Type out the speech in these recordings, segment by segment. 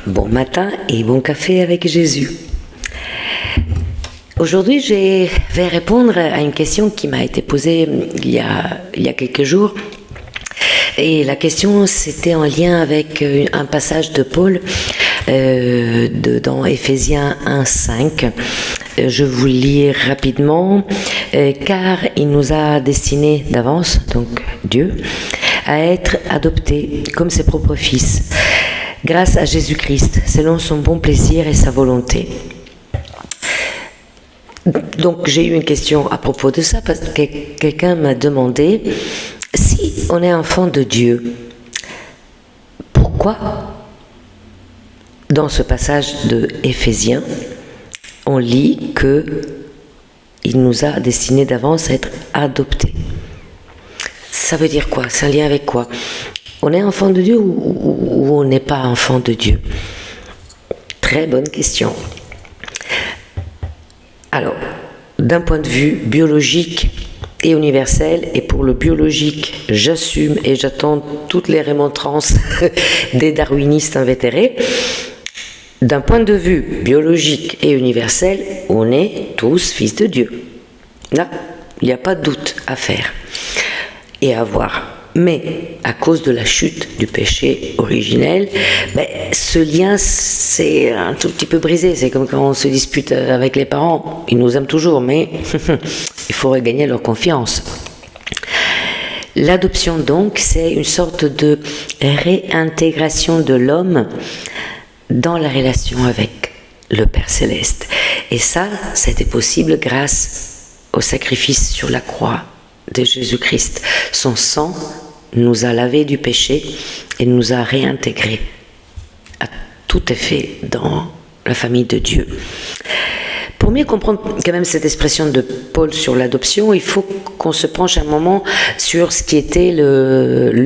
Bon matin et bon café avec Jésus. Aujourd'hui, je vais répondre à une question qui m'a été posée il y a quelques jours. Et la question, c'était en lien avec un passage de Paul dans Éphésiens 1:5. Je vous le lis rapidement. Car il nous a destinés d'avance, donc Dieu, à être adoptés comme ses propres fils, grâce à Jésus-Christ, selon son bon plaisir et sa volonté. Donc j'ai eu une question à propos de ça, parce que quelqu'un m'a demandé, si on est enfant de Dieu, pourquoi dans ce passage de Éphésiens, on lit que il nous a destinés d'avance à être adoptés? Ça veut dire quoi? C'est un lien avec quoi? On est enfant de Dieu ou on n'est pas enfant de Dieu? Très bonne question. Alors, d'un point de vue biologique et universel, et pour le biologique, j'assume et j'attends toutes les remontrances des darwinistes invétérés. D'un point de vue biologique et universel, on est tous fils de Dieu. Là, il n'y a pas de doute à faire et à voir. Mais à cause de la chute du péché originel, ce lien c'est un tout petit peu brisé. C'est comme quand on se dispute avec les parents. Ils nous aiment toujours, mais il faut regagner leur confiance. L'adoption donc, c'est une sorte de réintégration de l'homme dans la relation avec le Père Céleste. Et ça, c'était possible grâce au sacrifice sur la croix de Jésus-Christ. Son sang nous a lavé du péché et nous a réintégrés à tout effet dans la famille de Dieu. Pour mieux comprendre quand même cette expression de Paul sur l'adoption, il faut qu'on se penche un moment sur ce qui était le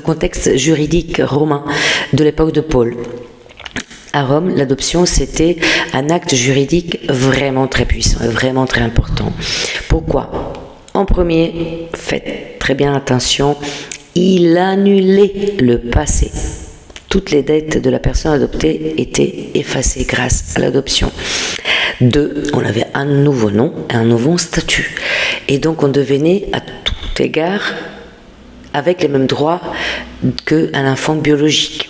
contexte juridique romain de l'époque de Paul. À Rome, l'adoption, c'était un acte juridique vraiment très puissant, vraiment très important. Pourquoi ? En premier, faites très bien attention, il annulait le passé. Toutes les dettes de la personne adoptée étaient effacées grâce à l'adoption. 2, on avait un nouveau nom, un nouveau statut. Et donc on devenait à tout égard avec les mêmes droits qu'un enfant biologique.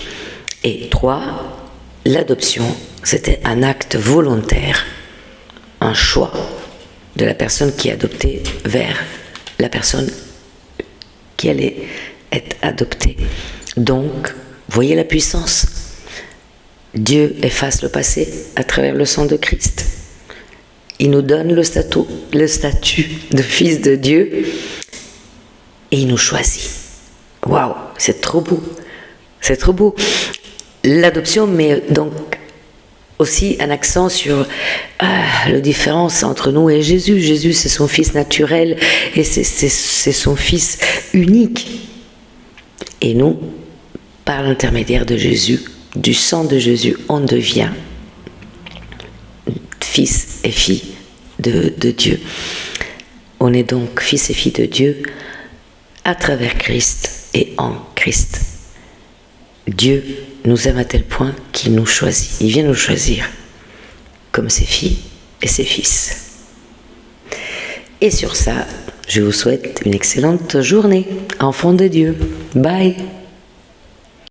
Et 3, l'adoption, c'était un acte volontaire, un choix de la personne qui est adoptée vers la personne qui allait être adoptée. Donc, voyez la puissance. Dieu efface le passé à travers le sang de Christ. Il nous donne le statut de fils de Dieu et il nous choisit. Waouh, c'est trop beau. C'est trop beau. L'adoption met donc aussi un accent sur la différence entre nous et Jésus. Jésus, c'est son fils naturel et c'est son fils unique. Et nous, par l'intermédiaire de Jésus, du sang de Jésus, on devient fils et filles de Dieu. On est donc fils et filles de Dieu à travers Christ et en Christ. Dieu nous aime à tel point qu'il nous choisit. Il vient nous choisir comme ses filles et ses fils. Et sur ça, je vous souhaite une excellente journée, enfants de Dieu. Bye!